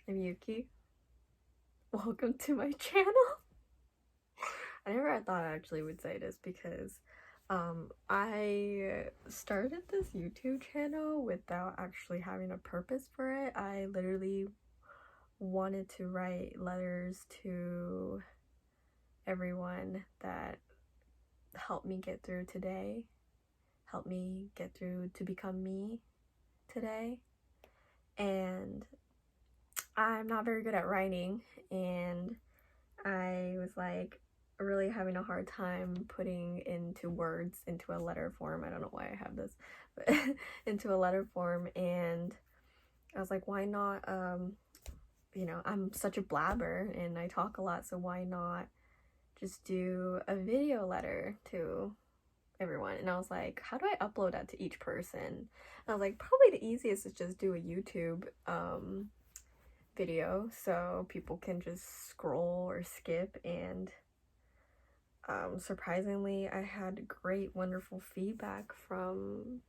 I'm Yuki. Welcome to my channel. I never thought I actually would say this because I started this YouTube channel without actually having a purpose for it. I literally wanted to write letters to everyone that helped me get through today, helped me get through to become me today. And I'm not very good at writing, and I was like really having a hard time putting into words into a letter form. I don't know why I have this, but into a letter form. And I was like, why not, you know, I'm such a blabber and I talk a lot, so why not just do a video letter to everyone? And I was like, how do I upload that to each person? And I was like, probably the easiest is just do a YouTube video so people can just scroll or skip. And surprisingly, I had great, wonderful feedback from...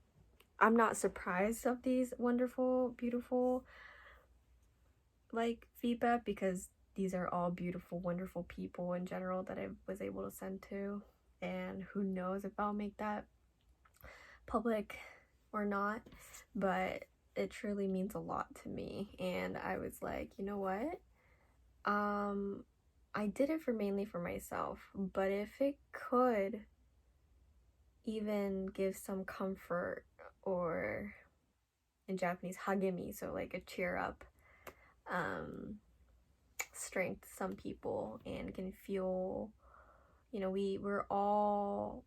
I'm not surprised of these wonderful, beautiful, like, feedback, because these are all beautiful, wonderful people in general that I was able to send to. And who knows if I'll make that public or not, but it truly means a lot to me. And I was like, you know what? I did it mainly for myself, but if it could even give some comfort, or in Japanese, hagemi, so like a cheer up, strength to some people, and can feel, you know, we're all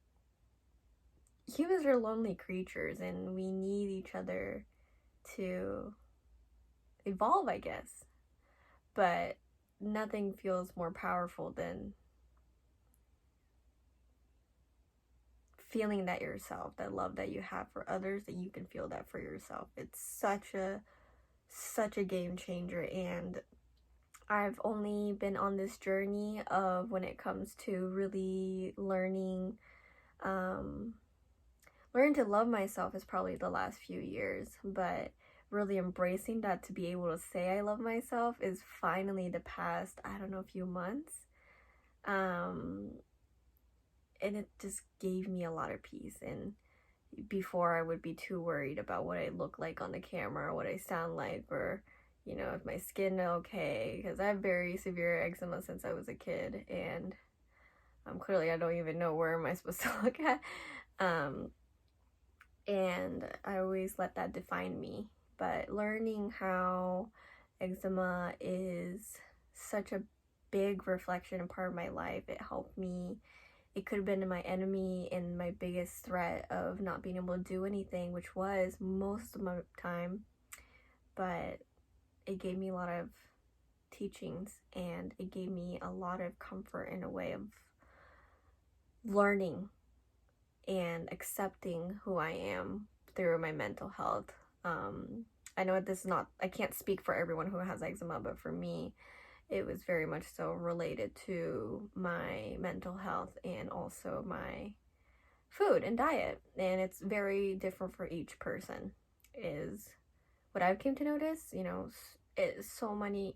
humans are lonely creatures and we need each other to evolve, I guess. But nothing feels more powerful than feeling that yourself, that love that you have for others, that you can feel that for yourself. It's such a game changer. And I've only been on this journey of, when it comes to really learning to love myself, is probably the last few years, but really embracing that, to be able to say I love myself, is finally the past, I don't know, few months. And it just gave me a lot of peace. And before, I would be too worried about what I look like on the camera, or what I sound like, or, you know, if my skin okay, because I have very severe eczema since I was a kid, and clearly I don't even know where am I supposed to look at. And I always let that define me. But learning how eczema is such a big reflection and part of my life, it helped me. It could have been my enemy and my biggest threat of not being able to do anything, which was most of my time. But it gave me a lot of teachings, and it gave me a lot of comfort in a way of learning and accepting who I am through my mental health. I know this is not, I can't speak for everyone who has eczema, but for me, it was very much so related to my mental health and also my food and diet. And it's very different for each person, is what I've came to notice. You know, so many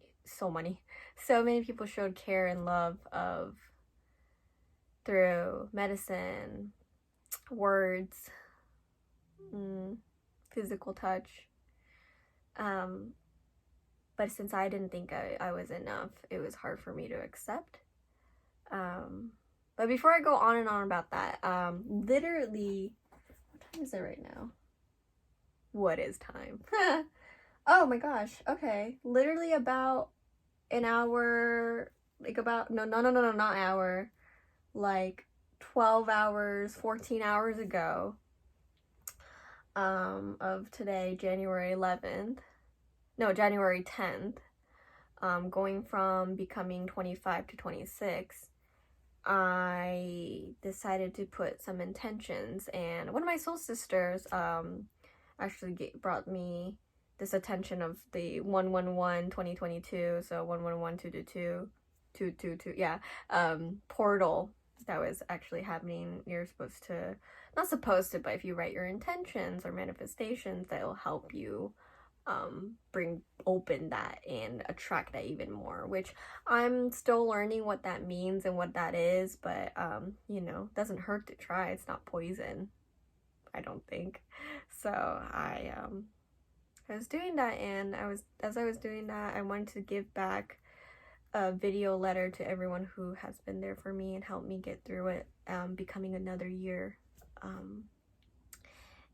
people showed care and love through medicine, words, physical touch. But since I didn't think I was enough, it was hard for me to accept. But before I go on and on about that, literally, what time is it right now? What is time? Oh my gosh, okay. Literally about an hour, like about, no, not hour, like 12 hours, 14 hours ago, of today, January 11th, no, January 10th, going from becoming 25 to 26, I decided to put some intentions. And one of my soul sisters actually brought me this attention of the 111 2022, so 111 222, yeah, portal that was actually happening. You're supposed to, not supposed to, but if you write your intentions or manifestations, that'll help you open that and attract that even more, which I'm still learning what that means and what that is, but you know, doesn't hurt to try. It's not poison, I don't think. So I was doing that, and as I was doing that, I wanted to give back a video letter to everyone who has been there for me and helped me get through it, becoming another year.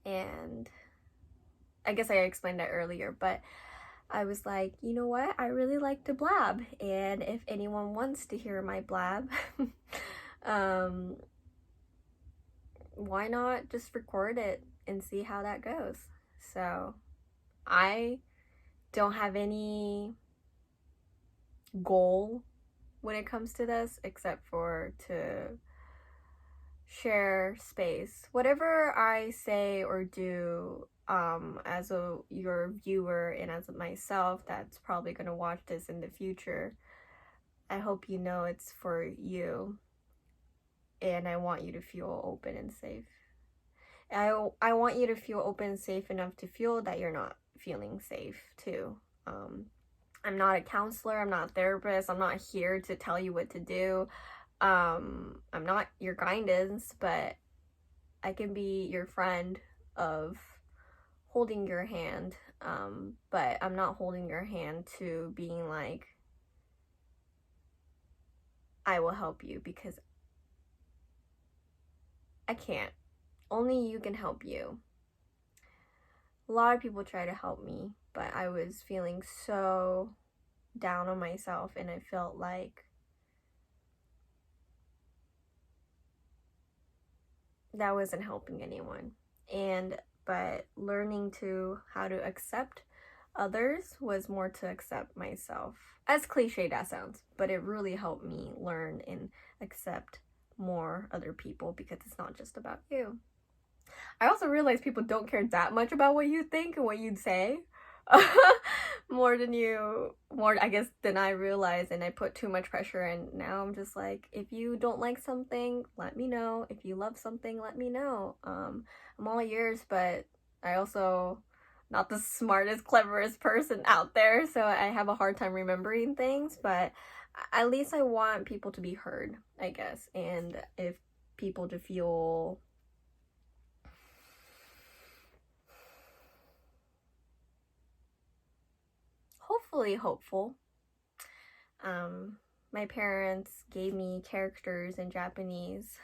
And I guess I explained that earlier, but I was like, you know what? I really like to blab, and if anyone wants to hear my blab, why not just record it and see how that goes? So I don't have any goal when it comes to this except for to share space. Whatever I say or do, as your viewer and as myself that's probably going to watch this in the future, I hope you know it's for you, and I want you to feel open and safe. I want you to feel open and safe enough to feel that you're not feeling safe too. I'm not a counselor, I'm not a therapist, I'm not here to tell you what to do. I'm not your guidance, but I can be your friend of holding your hand, but I'm not holding your hand to being like, I will help you, because I can't. Only you can help you. A lot of people try to help me, but I was feeling so down on myself, and I felt like that wasn't helping anyone. But learning how to accept others was more to accept myself. As cliche that sounds, but it really helped me learn and accept more other people, because it's not just about you. I also realized people don't care that much about what you think and what you'd say. more I guess than I realized, and I put too much pressure, and now I'm just like, if you don't like something, let me know. If you love something, let me know. I'm all ears, but I also not the smartest, cleverest person out there, so I have a hard time remembering things, but at least I want people to be heard, I guess, and if people to feel hopefully hopeful. My parents gave me characters in Japanese.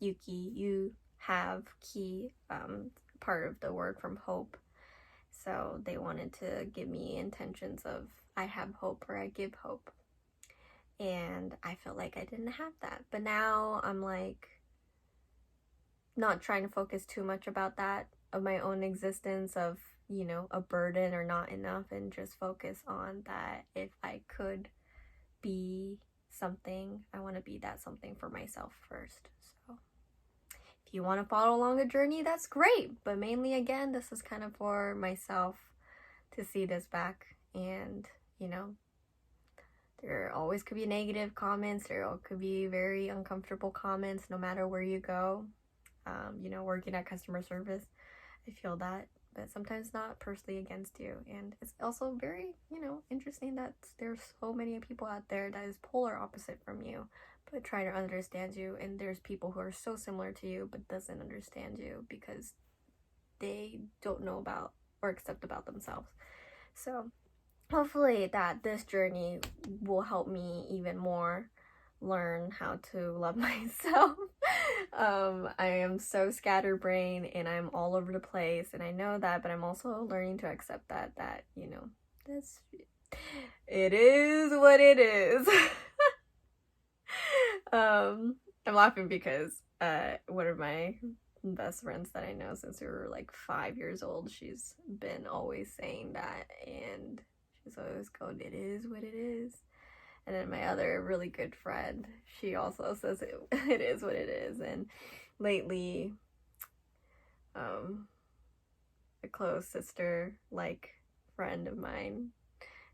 Yuki, you have ki, part of the word from hope. So they wanted to give me intentions of I have hope or I give hope. And I felt like I didn't have that. But now I'm like not trying to focus too much about that, of my own existence, of, you know, a burden or not enough, and just focus on that if I could be something, I want to be that something for myself first. So if you want to follow along a journey, that's great, but mainly, again, this is kind of for myself to see this back. And, you know, there always could be negative comments, there could be very uncomfortable comments no matter where you go. You know, working at customer service, I feel that, but sometimes not personally against you. And it's also very, you know, interesting that there's so many people out there that is polar opposite from you, but try to understand you. And there's people who are so similar to you, but doesn't understand you because they don't know about or accept about themselves. So hopefully that this journey will help me even more learn how to love myself. I am so scatterbrained and I'm all over the place, and I know that, but I'm also learning to accept that, you know, it is what it is. I'm laughing because one of my best friends that I know since we were like 5 years old, she's been always saying that, and she's always going, it is what it is. And then my other really good friend, she also says it is what it is. And lately, a close sister-like friend of mine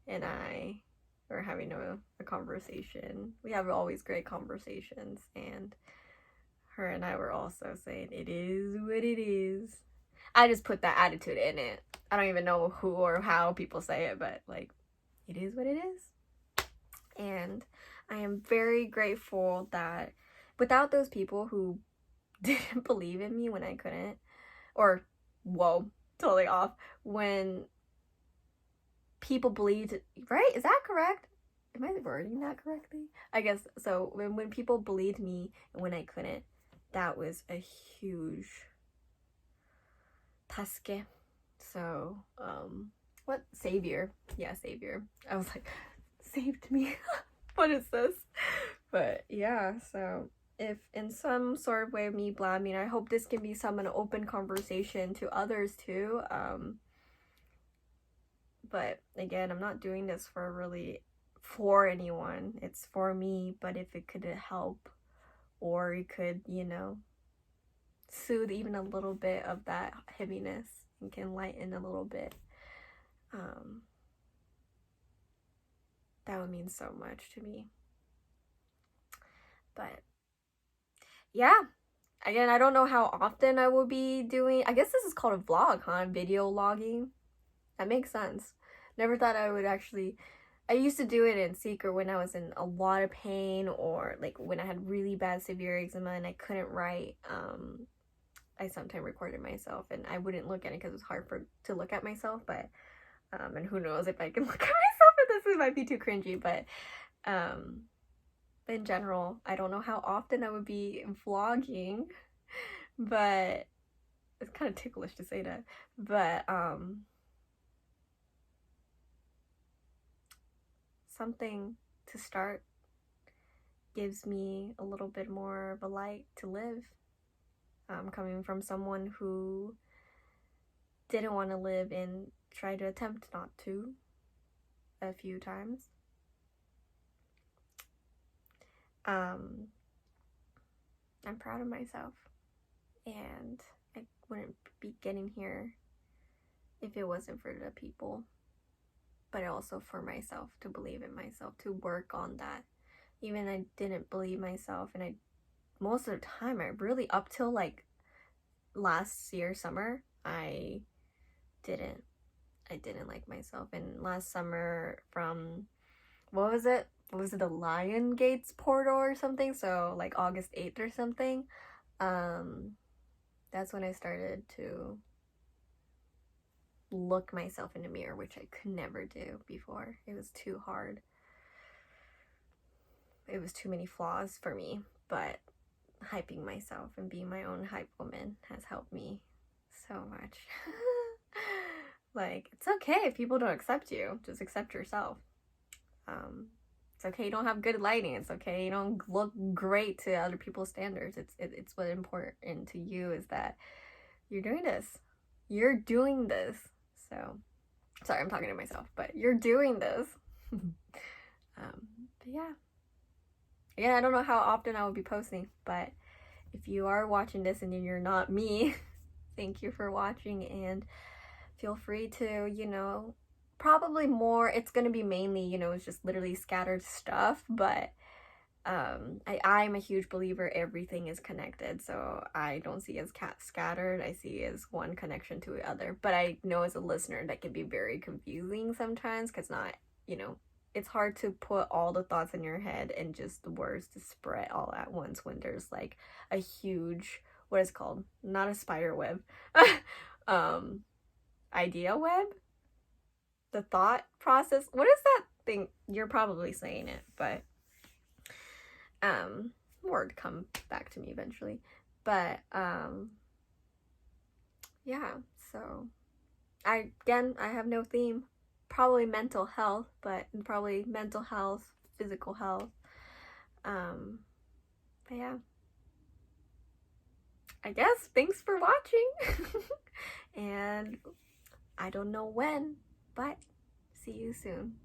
and I were having a conversation. We have always great conversations, and her and I were also saying, it is what it is. I just put that attitude in it. I don't even know who or how people say it, but like, it is what it is. And I am very grateful that without those people who didn't believe in me when I couldn't, or whoa, totally off, when people believed, right? Is that correct? Am I wording that correctly? I guess so. When people believed me and when I couldn't, that was a huge taske. So, what? Savior. Yeah, savior. I was like, saved me. What is this? But yeah, so if in some sort of way me blabbing, I hope this can be some an open conversation to others too. But again, I'm not doing this for anyone. It's for me, but if it could help or it could, you know, soothe even a little bit of that heaviness and can lighten a little bit, that would mean so much to me. But yeah, again, I don't know how often I will be doing, I guess this is called a vlog, huh? Video logging. That makes sense. Never thought I would actually, I used to do it in secret when I was in a lot of pain, or like when I had really bad severe eczema and I couldn't write. I sometimes recorded myself and I wouldn't look at it because it was hard to look at myself, but and who knows if I can look at myself, if this might be too cringy, but in general, I don't know how often I would be vlogging, but it's kind of ticklish to say that, but something to start gives me a little bit more of a light to live. Coming from someone who didn't want to live and tried to attempt not to a few times. I'm proud of myself, and I wouldn't be getting here if it wasn't for the people, but also for myself, to believe in myself, to work on that. Even I didn't believe myself, and most of the time, I really, up till like last year summer, I didn't like myself. And last summer, from what was it, the Lion Gates portal or something, so like August 8th or something, that's when I started to look myself in the mirror, which I could never do before. It was too hard. It was too many flaws for me, but hyping myself and being my own hype woman has helped me so much. Like, it's okay if people don't accept you, just accept yourself. It's okay you don't have good lighting, it's okay you don't look great to other people's standards. It's what's important to you is that you're doing this. So sorry, I'm talking to myself, but you're doing this. But yeah. Again, I don't know how often I will be posting, but if you are watching this and you're not me, thank you for watching, and feel free to, you know, probably more, it's going to be mainly, you know, it's just literally scattered stuff, but I'm a huge believer everything is connected, so I don't see it as scattered, I see it as one connection to the other. But I know as a listener that can be very confusing sometimes, because not, you know, it's hard to put all the thoughts in your head and just the words to spread all at once when there's like a huge, what is it called? Not a spider web. Idea web? The thought process? What is that thing? You're probably saying it, but word come back to me eventually. But yeah, so I have no theme. Probably mental health, but probably mental health, physical health. But yeah, I guess thanks for watching. And I don't know when, but see you soon.